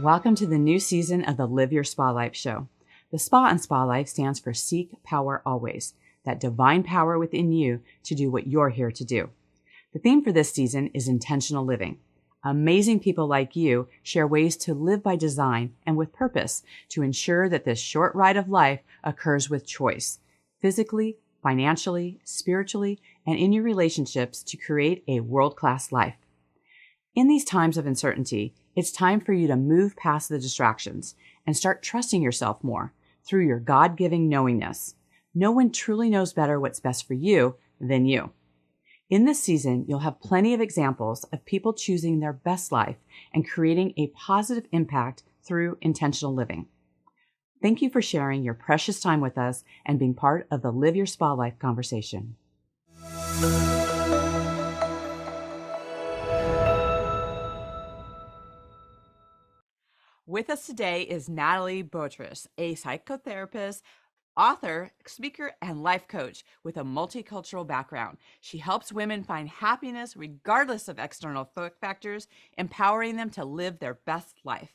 Welcome to the new season of the Live Your Spa Life show. The Spa in Spa Life stands for Seek Power Always, that divine power within you to do what you're here to do. The theme for this season is intentional living. Amazing people like you share ways to live by design and with purpose to ensure that this short ride of life occurs with choice, physically, financially, spiritually, and in your relationships to create a world-class life. In these times of uncertainty, it's time for you to move past the distractions and start trusting yourself more through your God-giving knowingness. No one truly knows better what's best for you than you. In this season, you'll have plenty of examples of people choosing their best life and creating a positive impact through intentional living. Thank you for sharing your precious time with us and being part of the Live Your Spa Life conversation. With us today is Nathalie Botros, a psychotherapist, author, speaker, and life coach with a multicultural background. She helps women find happiness regardless of external factors, empowering them to live their best life.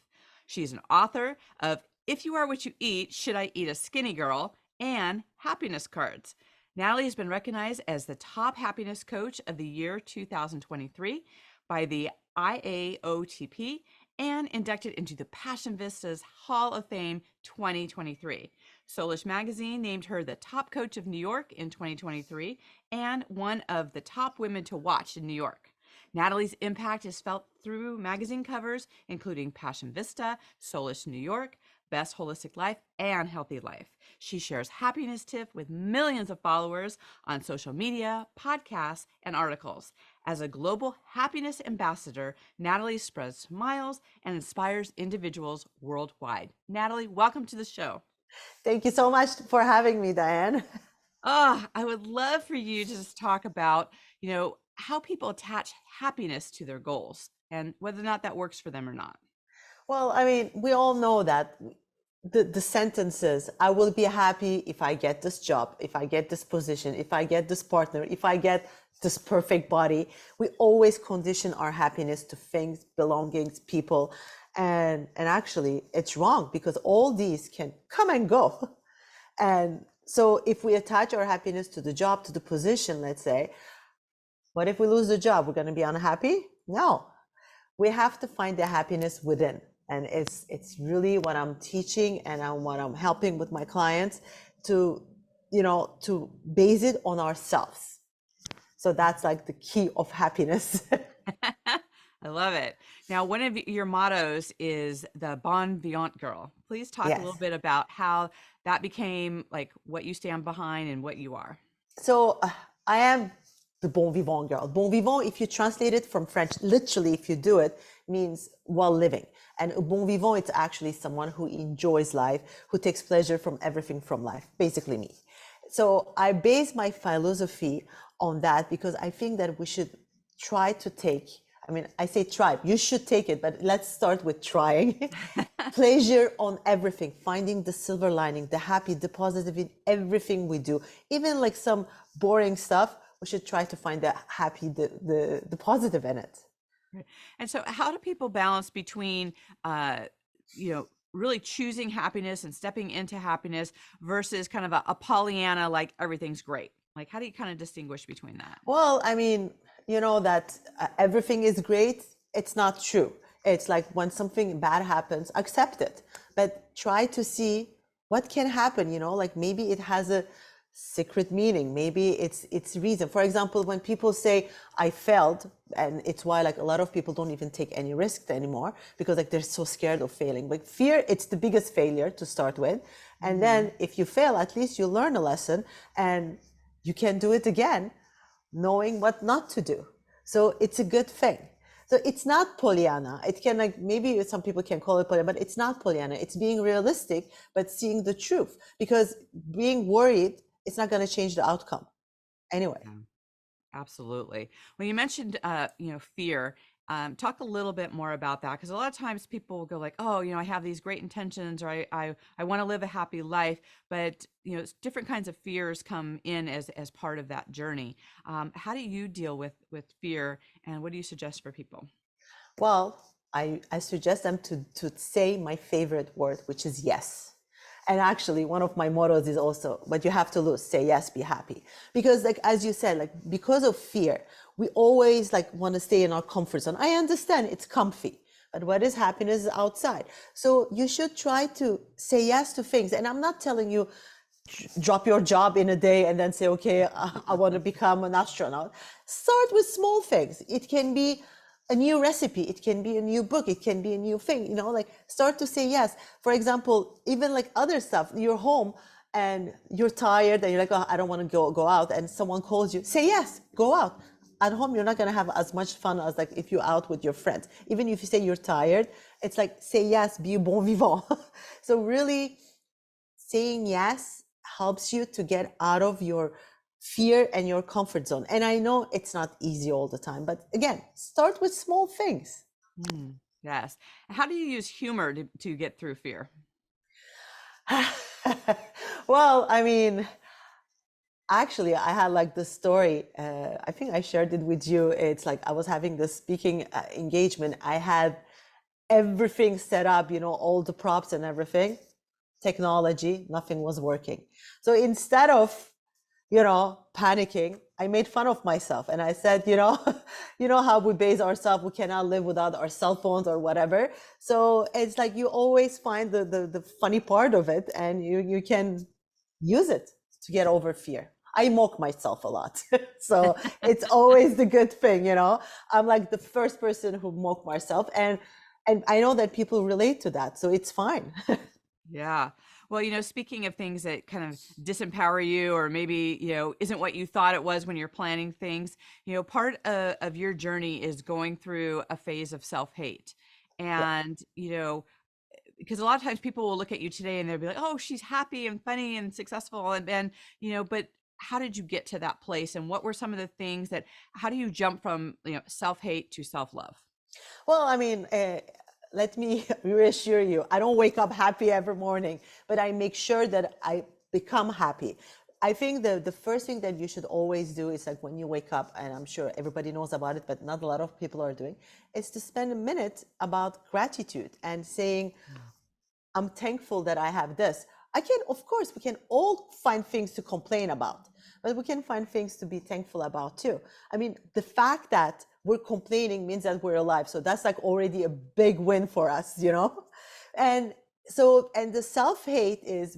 She's an author of If You Are What You Eat, Should I Eat a Skinny Girl? And Happiness Cards. Nathalie has been recognized as the top happiness coach of the year 2023 by the IAOTP and inducted into the Passion Vista's Hall of Fame 2023. Soulish Magazine named her the top coach of New York in 2023 and one of the top women to watch in New York. Nathalie's impact is felt through magazine covers, including Passion Vista, Soulish New York, Best Holistic Life, and Healthy Life. She shares happiness tips with millions of followers on social media, podcasts, and articles. As a global happiness ambassador, Nathalie spreads smiles and inspires individuals worldwide. Nathalie, welcome to the show. Thank you so much for having me, Diane. I would love for you to just talk about, how people attach happiness to their goals and whether or not that works for them or not. Well, I mean, we all know that the sentences, I will be happy if I get this job, if I get this position, if I get this partner, if I get this perfect body. We always condition our happiness to things, belongings, people. And actually, it's wrong because all these can come and go. And so if we attach our happiness to the job, to the position, let's say, what if we lose the job? We're going to be unhappy? No. We have to find the happiness within. And it's really what I'm teaching and what I'm helping with my clients to base it on ourselves. So that's like the key of happiness. I love it. Now, one of your mottos is the bon vivant girl. Please talk a little bit about how that became like what you stand behind and what you are. So I am the bon vivant girl. Bon vivant, if you translate it from French, literally, if you do it, means well living. And a bon vivant, it's actually someone who enjoys life, who takes pleasure from everything from life, basically me. So I base my philosophy on that because I think that we should try to take, I say try, you should take it, but let's start with trying. Pleasure on everything, finding the silver lining, the happy, the positive in everything we do. Even like some boring stuff, we should try to find the happy, the positive in it. Right. And so how do people balance between, really choosing happiness and stepping into happiness versus kind of a Pollyanna, like everything's great? Like, how do you kind of distinguish between that? Well, that everything is great. It's not true. It's like when something bad happens, accept it, but try to see what can happen, like maybe it has a secret meaning. Maybe it's reason. For example, when people say I failed, and it's why like a lot of people don't even take any risks anymore because like they're so scared of failing. But fear, it's the biggest failure to start with. And then if you fail, at least you learn a lesson and you can do it again, knowing what not to do. So it's a good thing. So it's not Pollyanna. It can maybe some people can call it Pollyanna, but it's not Pollyanna. It's being realistic, but seeing the truth, because being worried, it's not going to change the outcome anyway. Yeah, absolutely. Well, you mentioned, fear. Talk a little bit more about that, because a lot of times people will go like, oh, I have these great intentions, or I want to live a happy life, but different kinds of fears come in as part of that journey. How do you deal with fear, and what do you suggest for people? Well, I suggest them to say my favorite word, which is yes. And actually, one of my mottos is also, but you have to lose, say yes, be happy. Because like, as you said, like because of fear, we always like want to stay in our comfort zone. I understand it's comfy, but what is happiness is outside. So you should try to say yes to things. And I'm not telling you, drop your job in a day and then say, okay, I want to become an astronaut. Start with small things. It can be a new recipe, it can be a new book, it can be a new thing, like start to say yes. For example, even like other stuff, you're home and you're tired and you're like, oh, I don't want to go out, and someone calls you, say yes, go out. At home, you're not going to have as much fun as like if you're out with your friends. Even if you say you're tired, it's like, say yes, be bon vivant. So really saying yes helps you to get out of your fear and your comfort zone. And I know it's not easy all the time, but again, start with small things. Yes. How do you use humor to get through fear? Well, I mean, actually, I had like this story. I think I shared it with you. It's like I was having this speaking engagement. I had everything set up, all the props and everything. Technology, nothing was working. So instead of panicking, I made fun of myself and I said, you know how we base ourselves, we cannot live without our cell phones or whatever. So it's like you always find the funny part of it, and you can use it to get over fear. I mock myself a lot. So it's always the good thing, I'm like the first person who mock myself, and I know that people relate to that, so it's fine. Yeah. Well, speaking of things that kind of disempower you, or maybe, isn't what you thought it was when you're planning things, part of your journey is going through a phase of self-hate. Yeah. And, because a lot of times people will look at you today and they'll be like, oh, she's happy and funny and successful. And but how did you get to that place? And what were some of the things how do you jump from, self-hate to self-love? Well, I mean, let me reassure you, I don't wake up happy every morning, but I make sure that I become happy. I think the first thing that you should always do is like when you wake up, and I'm sure everybody knows about it, but not a lot of people are doing, is to spend a minute about gratitude and saying, I'm thankful that I have this. Of course, we can all find things to complain about, but we can find things to be thankful about too. I mean, the fact that we're complaining means that we're alive. So that's like already a big win for us, And so, and the self-hate is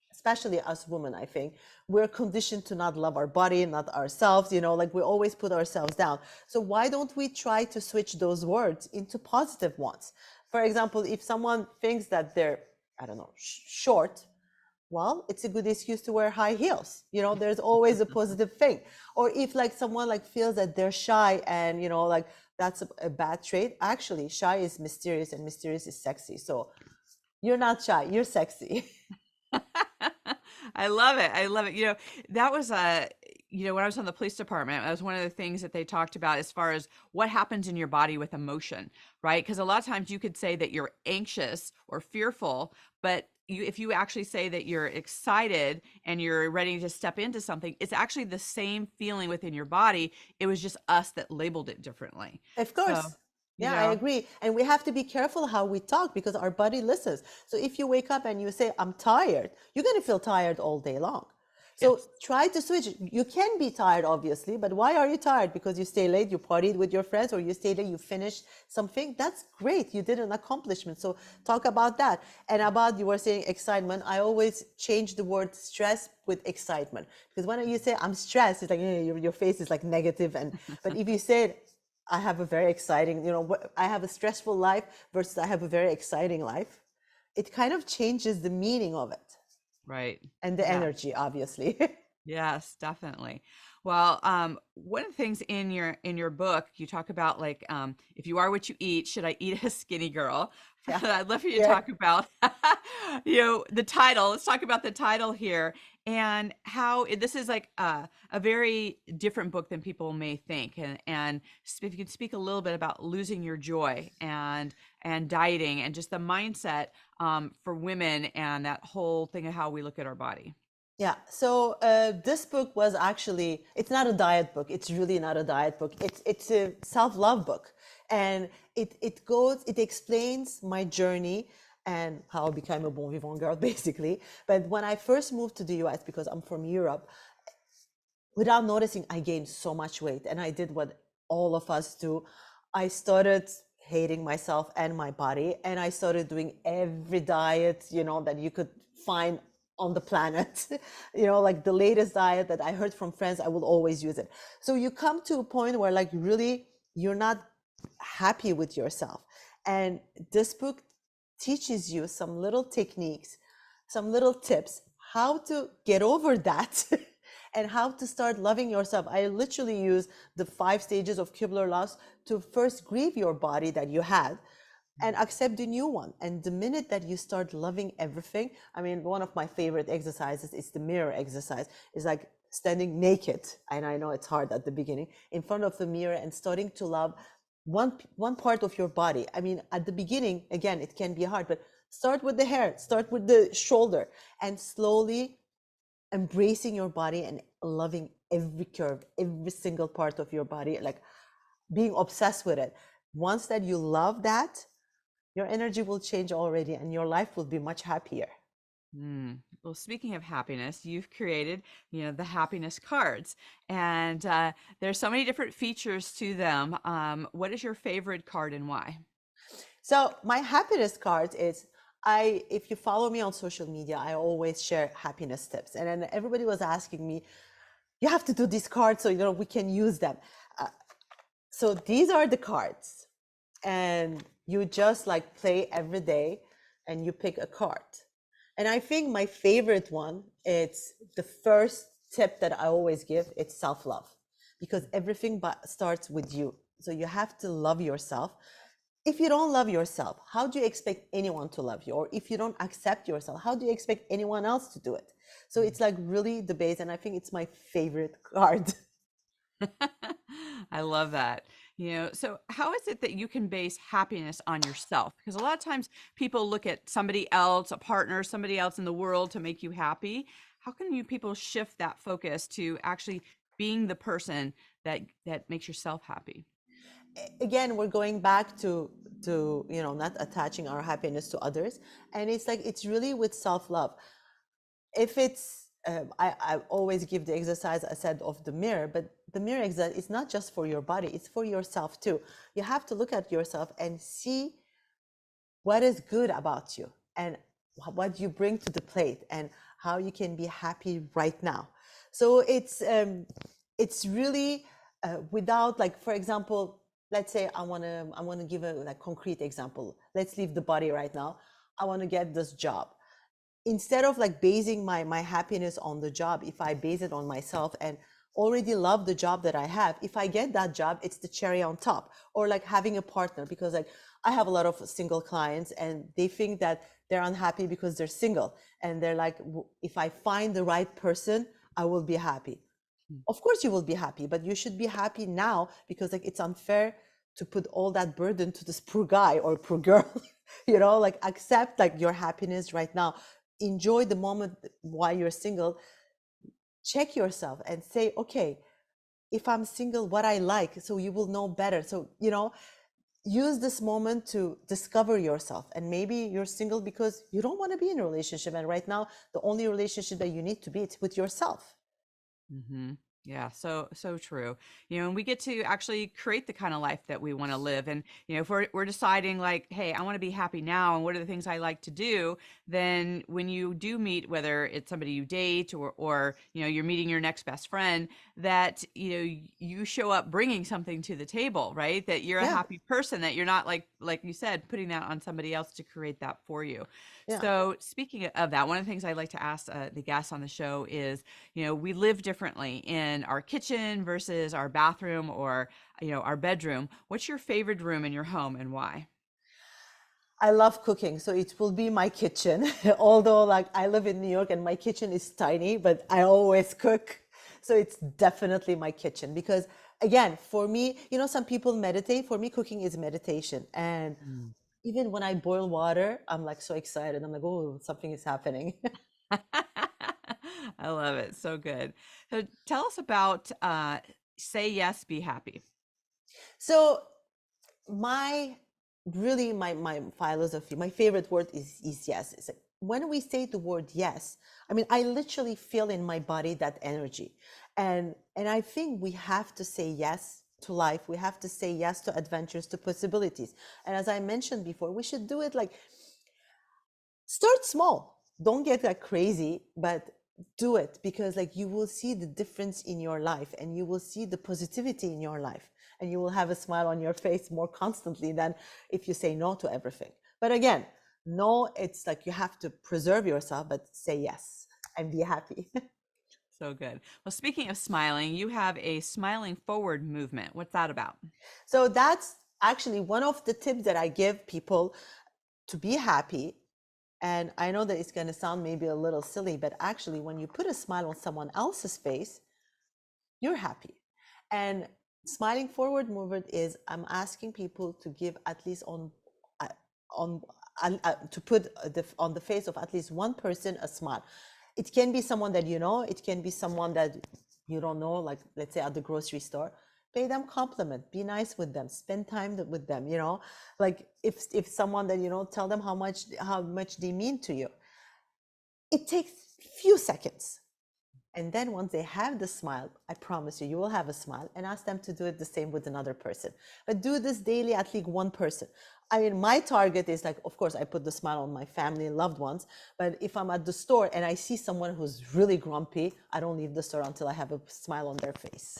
especially us women, I think, we're conditioned to not love our body, not ourselves, like we always put ourselves down. So why don't we try to switch those words into positive ones? For example, if someone thinks that they're, I don't know, short, well, it's a good excuse to wear high heels. There's always a positive thing. Or if like someone like feels that they're shy and, like that's a bad trait, actually shy is mysterious and mysterious is sexy. So you're not shy, you're sexy. I love it. I love it. That was when I was on the police department, that was one of the things that they talked about as far as what happens in your body with emotion, right? Because a lot of times you could say that you're anxious or fearful, but if you actually say that you're excited and you're ready to step into something, it's actually the same feeling within your body. It was just us that labeled it differently. Of course. So, Yeah, I agree. And we have to be careful how we talk because our body listens. So if you wake up and you say, I'm tired, you're going to feel tired all day long. So yes. try to switch. You can be tired, obviously, but why are you tired? Because you stay late, you partied with your friends, or you stayed late, you finished something. That's great. You did an accomplishment. So talk about that. And about, you were saying excitement. I always change the word stress with excitement. Because when you say I'm stressed, it's like your face is like negative. But if you say, I have a very exciting, I have a stressful life versus I have a very exciting life, it kind of changes the meaning of it. Right. And the Yeah. energy, obviously. Yes, definitely. Well, one of the things in your book, you talk about like, if you are what you eat, should I eat a skinny girl? Yeah. I'd love for you to Yeah. talk about, the title. Let's talk about the title here and how this is like a very different book than people may think. And if you could speak a little bit about losing your joy and dieting and just the mindset for women and that whole thing of how we look at our body. Yeah. So this book was actually, it's not a diet book. It's really not a diet book. It's a self-love book. And it explains my journey and how I became a bon vivant girl, basically. But when I first moved to the US, because I'm from Europe, without noticing, I gained so much weight. And I did what all of us do. I started hating myself and my body. And I started doing every diet, that you could find on the planet. Like the latest diet that I heard from friends, I will always use it. So you come to a point where like really you're not happy with yourself. And this book teaches you some little techniques, some little tips, how to get over that and how to start loving yourself. I literally use the 5 stages of Kubler Ross to first grieve your body that you had and accept the new one. And the minute that you start loving everything, I mean, one of my favorite exercises is the mirror exercise. It's like standing naked, and I know it's hard at the beginning, in front of the mirror and starting to love one part of your body. I mean, at the beginning, again, it can be hard, but start with the hair, start with the shoulder, and slowly embracing your body and loving every curve, every single part of your body, like being obsessed with it. Once that you love that, your energy will change already and your life will be much happier. Well, speaking of happiness, you've created, the happiness cards, and there's so many different features to them. What is your favorite card and why? So my happiness card is, if you follow me on social media, I always share happiness tips. And then everybody was asking me, you have to do these cards so we can use them. So these are the cards, and you just like play every day and you pick a card. And I think my favorite one, it's the first tip that I always give, it's self-love, because everything starts with you. So you have to love yourself. If you don't love yourself, how do you expect anyone to love you? Or if you don't accept yourself, how do you expect anyone else to do it? So it's like really the base, and I think it's my favorite card. I love that. So how is it that you can base happiness on yourself? Because a lot of times people look at somebody else, a partner, somebody else in the world to make you happy. How can you people shift that focus to actually being the person that makes yourself happy? Again, we're going back to not attaching our happiness to others, and it's like it's really with self-love. If it's I always give the exercise I said of the mirror, but the mirror exercise is not just for your body, it's for yourself too. You have to look at yourself and see what is good about you and what you bring to the plate and how you can be happy right now. So it's really without, like, for example, let's say I want to give a like concrete example. Let's leave the body right now. I want to get this job. Instead of like basing my happiness on the job, if I base it on myself and already love the job that I have, if I get that job, it's the cherry on top. Or like having a partner, because like I have a lot of single clients and they think that they're unhappy because they're single, and they're like, if I find the right person, I will be happy. Of course you will be happy, but you should be happy now, because like it's unfair to put all that burden to this poor guy or poor girl. Like accept like your happiness right now. Enjoy the moment while you're single. Check yourself and say, okay, if I'm single, what I like, so you will know better. So use this moment to discover yourself. And maybe you're single because you don't want to be in a relationship, and right now the only relationship that you need to be, it's with yourself. Mm-hmm. Yeah, so true. And we get to actually create the kind of life that we want to live. And if we're deciding like, hey, I want to be happy now, and what are the things I like to do, then when you do meet, whether it's somebody you date or you're meeting your next best friend, that you show up bringing something to the table, right? That you're a Yeah, happy person, that you're not like you said, putting that on somebody else to create that for you. yeah. So speaking of that, one of the things I like to ask the guests on the show is, we live differently in our kitchen versus our bathroom or, our bedroom. What's your favorite room in your home and why? I love cooking, so it will be my kitchen. Although, like, I live in New York and my kitchen is tiny, but I always cook. So it's definitely my kitchen, because, again, for me, some people meditate. For me, cooking is meditation. And Mm. even when I boil water, I'm like so excited. I'm like, oh, something is happening. I love it. So good. So tell us about Say Yes, Be Happy. So my really my philosophy, my favorite word is yes. It's like when we say the word yes, I mean I literally feel in my body that energy. And I think we have to say yes to life. We have to say yes to adventures, to possibilities. And as I mentioned before, we should do it like start small. Don't get like crazy, but do it, because like you will see the difference in your life, and you will see the positivity in your life, and you will have a smile on your face more constantly than if you say no to everything. But again, no, it's like you have to preserve yourself, but say yes and be happy. So good. Well, speaking of smiling, you have a smiling forward movement. What's that about? So that's actually one of the tips that I give people to be happy. And I know that it's going to sound maybe a little silly, but actually, when you put a smile on someone else's face, you're happy. And smiling forward movement is I'm asking people to give at least uh, on to put on the face of at least one person a smile. It can be someone that you know, it can be someone that you don't know, like let's say at the grocery store. Pay them compliment, be nice with them, spend time with them, you know, like if someone that you know, tell them how much they mean to you. It takes few seconds, and then once they have the smile, I promise you, you will have a smile, and ask them to do it the same with another person. But do this daily, at least one person. I mean, my target is like, of course, I put the smile on my family and loved ones. But if I'm at the store and I see someone who's really grumpy, I don't leave the store until I have a smile on their face.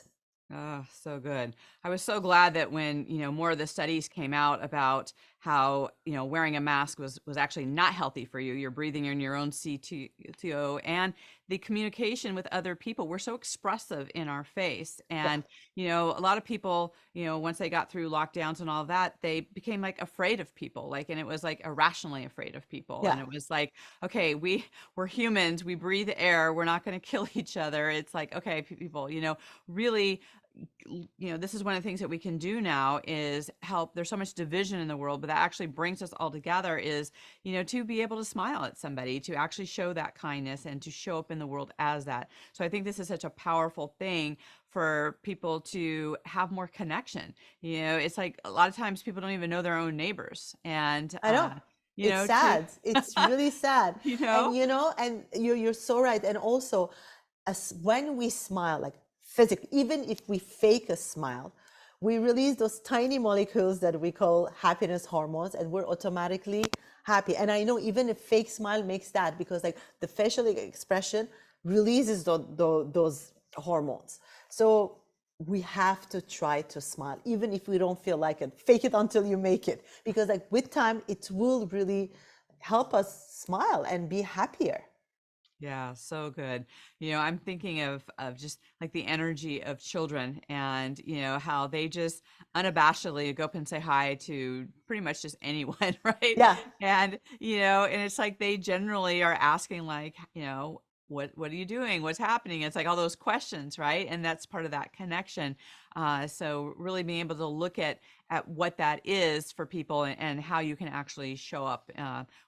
Oh, so good. I was so glad that when, more of the studies came out about how, wearing a mask was actually not healthy for you. You're breathing in your own CTO, and the communication with other people. We're so expressive in our face. Yeah. And, a lot of people, once they got through lockdowns and all that, they became like afraid of people, like, and it was like irrationally afraid of people. Yeah. And it was like, okay, we're humans, we breathe air, we're not going to kill each other. It's like, okay, people, really, this is one of the things that we can do now is help. There's so much division in the world, but that actually brings us all together is, to be able to smile at somebody, to actually show that kindness and to show up in the world as that. So I think this is such a powerful thing for people to have more connection. It's like a lot of times people don't even know their own neighbors. And, I know. It's to, sad. It's really sad. you And know, and you're so right. And also, as when we smile, like physically, even if we fake a smile, we release those tiny molecules that we call happiness hormones, and we're automatically happy. And I know even a fake smile makes that, because like the facial expression releases those hormones. So we have to try to smile, even if we don't feel like it. Fake it until you make it, because like with time, it will really help us smile and be happier. yeah, so good. I'm thinking of just like the energy of children and, how they just unabashedly go up and say hi to pretty much just anyone, right? Yeah, And, and it's like they generally are asking like, what are you doing? What's happening? It's like all those questions, right? And that's part of that connection. So really being able to look at what that is for people, and how you can actually show up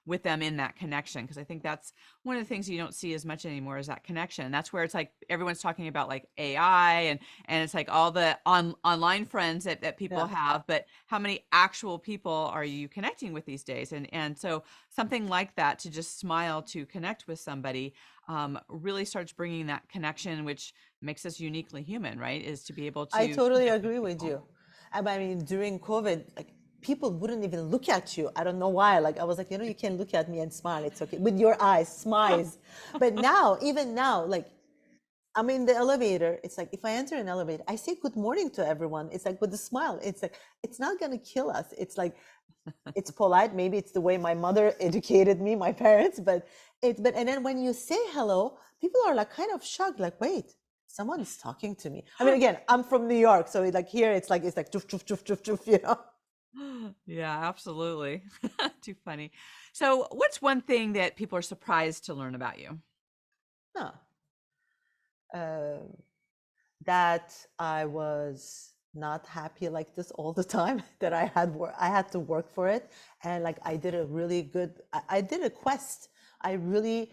with them in that connection. Because I think that's one of the things you don't see as much anymore, is that connection. That's where it's like everyone's talking about like AI, and it's like all the online friends that people yeah. have, but how many actual people are you connecting with these days? And so something like that, to just smile to connect with somebody, really starts bringing that connection, which makes us uniquely human, right? Is to be able I to totally connect with agree with people. you. I mean, during COVID, like people wouldn't even look at you. I don't know why. Like I was like, you can look at me and smile. It's okay with your eyes, smiles. But now, even now, like I'm in the elevator. It's like if I enter an elevator, I say good morning to everyone. It's like with a smile. It's like it's not gonna kill us. It's like it's polite. Maybe it's the way my mother educated me, my parents. But and then when you say hello, people are like kind of shocked. Like, wait, someone is talking to me. I mean, again, I'm from New York, so like here it's like choof choof choof choof choof. Yeah, absolutely. Too funny. So, what's one thing that people are surprised to learn about you? No. That I was not happy like this all the time. That I had to work for it, and like I did a really good. I did a quest. I really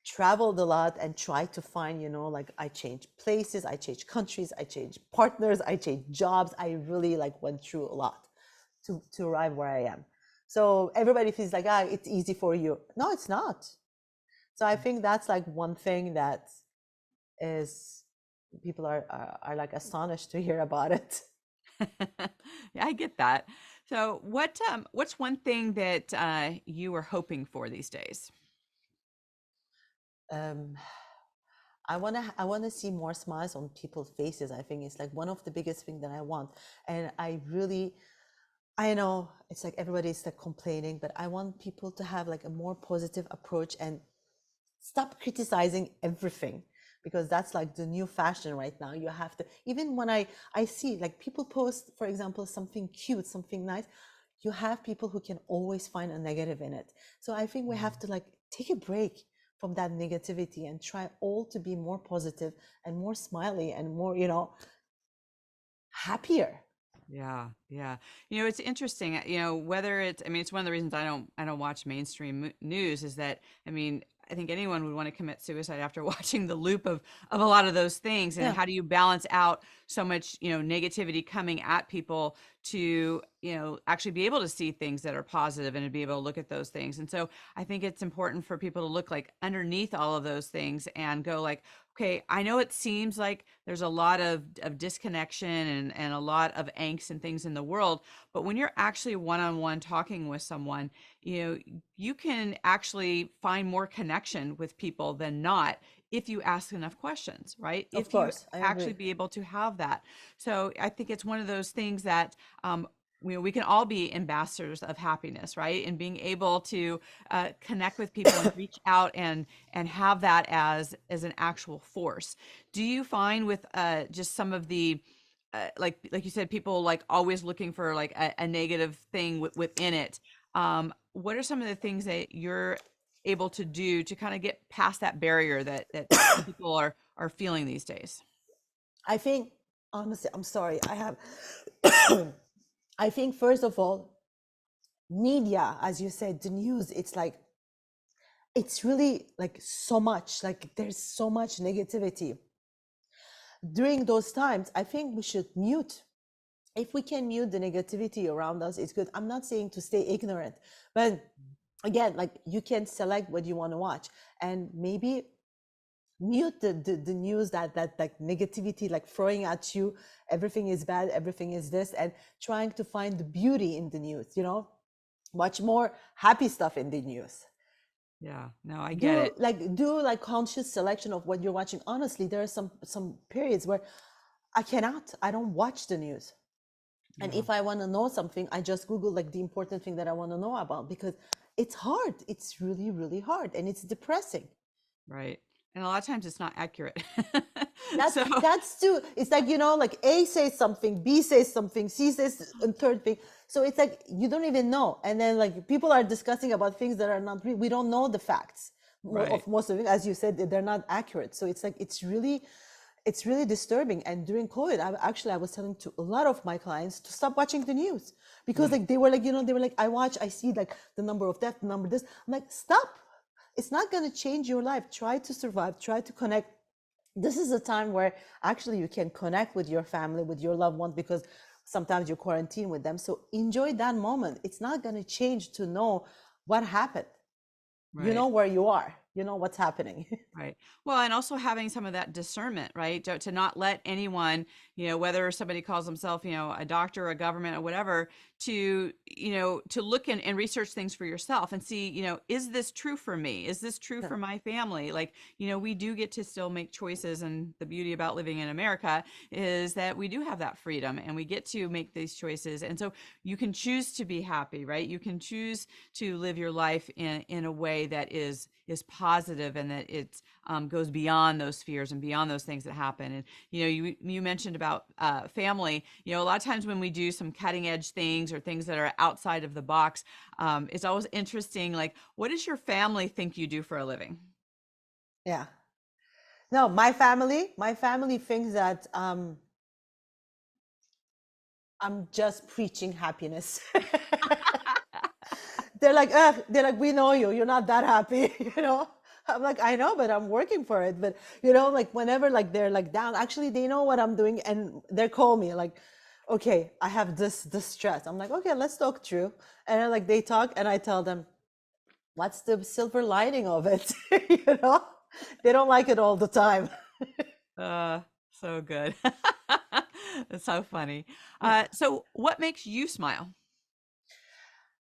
traveled a lot and tried to find, like I changed places, I changed countries, I changed partners, I changed jobs. I really like went through a lot. to arrive where I am. So everybody feels like, it's easy for you. No, it's not. So I think that's like one thing that is, people are like astonished to hear about it. Yeah, I get that. So what's one thing that you are hoping for these days? Um, I wanna see more smiles on people's faces. I think it's like one of the biggest thing that I want. And I know it's like everybody's like complaining, but I want people to have like a more positive approach and stop criticizing everything, because that's like the new fashion right now. You have to, even when I see like people post, for example, something cute, something nice, you have people who can always find a negative in it. So I think we have to like take a break from that negativity and try all to be more positive and more smiley and more, happier. Yeah, yeah. It's interesting. Whether it's, I mean, it's one of the reasons I don't watch mainstream news is that, I mean, I think anyone would want to commit suicide after watching the loop of a lot of those things. And Yeah, how do you balance out so much, negativity coming at people to, actually be able to see things that are positive and to be able to look at those things. And so I think it's important for people to look like underneath all of those things and go like, okay, I know it seems like there's a lot of disconnection and a lot of angst and things in the world, but when you're actually one-on-one talking with someone, you can actually find more connection with people than not if you ask enough questions, right? of If you course, I actually agree. be able to have that. So I think it's one of those things that we can all be ambassadors of happiness, right? And being able to connect with people and reach out and have that as an actual force. Do you find with just some of the like you said, people like always looking for like a negative thing within it? What are some of the things that you're able to do to kind of get past that barrier that people are feeling these days? I think, honestly, I'm sorry, I have I think first of all, media, as you said, the news, it's like, it's really like so much, like there's so much negativity during those times. I think we should mute. If we can mute the negativity around us, it's good. I'm not saying to stay ignorant, but again, like you can select what you want to watch, and maybe mute the news that like negativity, like throwing at you everything is bad, everything is this, and trying to find the beauty in the news, watch more happy stuff in the news. Yeah, no, I get do it. like do like conscious selection of what you're watching. Honestly, there are some periods where I don't watch the news, and Yeah, if I want to know something, I just Google like the important thing that I want to know about, because it's hard. It's really, really hard, and it's depressing. right. And a lot of times it's not accurate. That's So, that's too. It's like, like A says something, B says something, C says a third thing. So it's like you don't even know, and then like people are discussing about things that are not real. We don't know the facts right. of most of it, as you said, they're not accurate. So it's like it's really disturbing. And during COVID, I was telling to a lot of my clients to stop watching the news, because Yeah, like they were like, I see like the number of death, the number this. I'm like, stop. It's not going to change your life. Try to survive. Try to connect. This is a time where actually you can connect with your family, with your loved ones, because sometimes you're quarantined with them. So enjoy that moment. It's not going to change to know what happened. You right. know where you are. You know what's happening. Right. Well, and also having some of that discernment, right? To not let anyone, whether somebody calls themselves, a doctor or a government or whatever, to look and research things for yourself and see, is this true for me? Is this true Yeah. for my family? Like, we do get to still make choices. And the beauty about living in America is that we do have that freedom and we get to make these choices. And so you can choose to be happy, right? You can choose to live your life in a way that is positive and that it goes beyond those fears and beyond those things that happen. And you mentioned about family. A lot of times when we do some cutting edge things or things that are outside of the box, it's always interesting. Like, what does your family think you do for a living? Yeah. No, my family thinks that I'm just preaching happiness. They're like, we know you. You're not that happy, I'm like, I know, but I'm working for it. But like whenever like they're like down, actually they know what I'm doing, and they call me like, okay, I have this stress. I'm like, okay, let's talk through. And then, like they talk, and I tell them, what's the silver lining of it? You know, they don't like it all the time. Uh, so good. That's so funny. Yeah. So what makes you smile?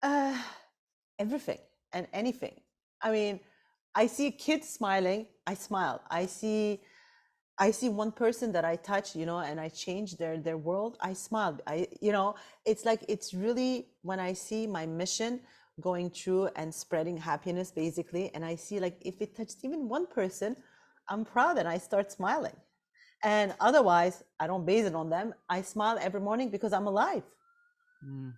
Uh, Everything and anything. I mean, I see kids smiling, I smile. I see one person that I touch, and I change their world, I smile. It's like, it's really when I see my mission going through and spreading happiness basically, and I see like if it touched even one person, I'm proud and I start smiling. And otherwise, I don't base it on them. I smile every morning because I'm alive. Mm,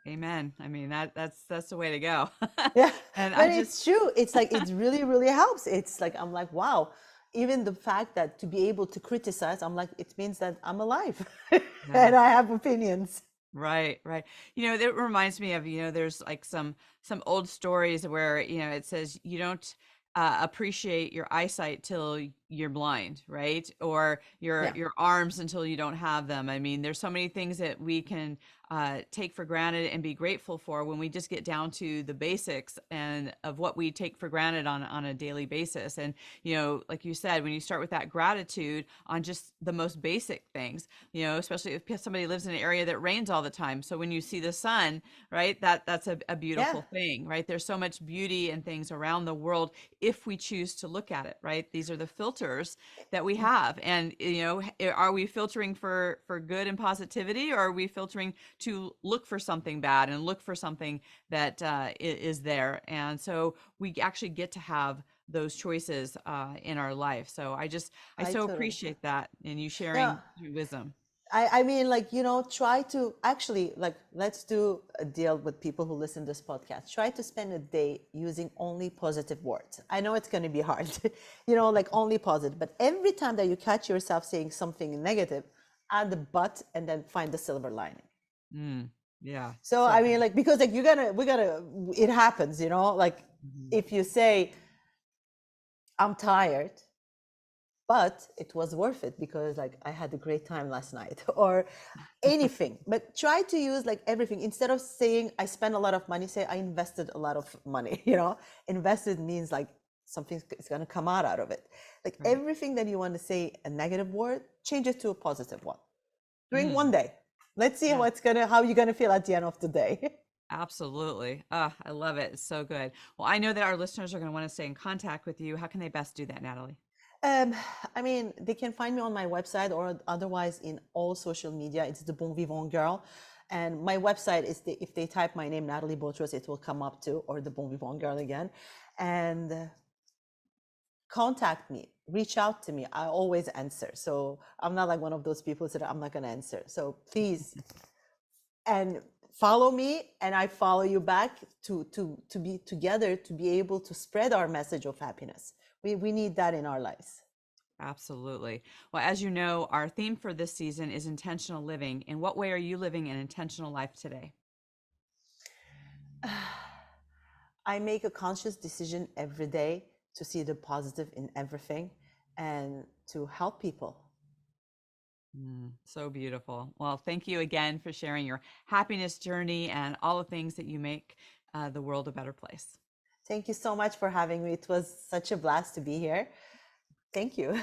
amen. I mean, that's the way to go. Yeah, And I but just, it's true. It's like it really, really helps. It's like I'm like, wow. Even the fact that to be able to criticize, I'm like, it means that I'm alive yeah. and I have opinions. Right, right. That reminds me of, there's like some old stories where, it says you don't appreciate your eyesight till you're blind, right? Or your Yeah, your arms until you don't have them. I mean, there's so many things that we can take for granted and be grateful for when we just get down to the basics and of what we take for granted on a daily basis. And like you said, when you start with that gratitude on just the most basic things, especially if somebody lives in an area that rains all the time. So when you see the sun, right, that's a yeah, beautiful thing, right? There's so much beauty and things around the world if we choose to look at it, right? These are the filters that we have. And, are we filtering for good and positivity, or are we filtering to look for something bad and look for something that is there? And so we actually get to have those choices in our life. So I I so totally. appreciate that and you No, sharing your wisdom. I mean, like, try to actually, like, let's do a deal with people who listen to this podcast. Try to spend a day using only positive words. I know it's going to be hard, like only positive, but every time that you catch yourself saying something negative, add the but and then find the silver lining. Mm, yeah, So, so I good. mean, like, because like it happens, like Mhm. if you say, I'm tired, but it was worth it because like I had a great time last night, or anything. But try to use like everything instead of saying I spent a lot of money. Say I invested a lot of money. Invested means like something is going to come out of it. Like Right. everything that you want to say a negative word, change it to a positive one during one Mm, day. Let's see yeah. how you're gonna feel at the end of the day. Absolutely. Ah, I love it. It's so good. Well, I know that our listeners are going to want to stay in contact with you. How can they best do that, Natalie? Um, I mean, they can find me on my website or otherwise in all social media. It's the Bon Vivant Girl. And my website is if they type my name, Nathalie Botros, it will come up too, or the Bon Vivant Girl again. And contact me, reach out to me. I always answer. So I'm not like one of those people that I'm not going to answer. So please, and follow me and I follow you back to be together, to be able to spread our message of happiness. We need that in our lives. Absolutely. Well, as you know, our theme for this season is intentional living. In what way are you living an intentional life today? I make a conscious decision every day to see the positive in everything and to help people. So beautiful. Well, thank you again for sharing your happiness journey and all the things that you make the world a better place. Thank you so much for having me. It was such a blast to be here. Thank you.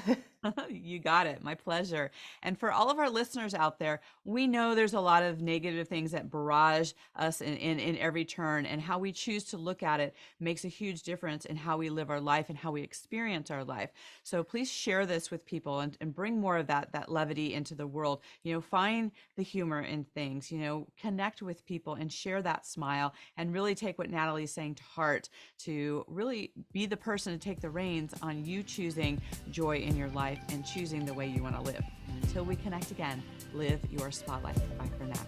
You got it. My pleasure. And for all of our listeners out there, we know there's a lot of negative things that barrage us in every turn, and how we choose to look at it makes a huge difference in how we live our life and how we experience our life. So please share this with people and bring more of that levity into the world. Find the humor in things, connect with people and share that smile, and really take what Natalie's saying to heart, to really be the person to take the reins on you choosing joy in your life and choosing the way you want to live. And until we connect again, live your spotlight. Bye for now.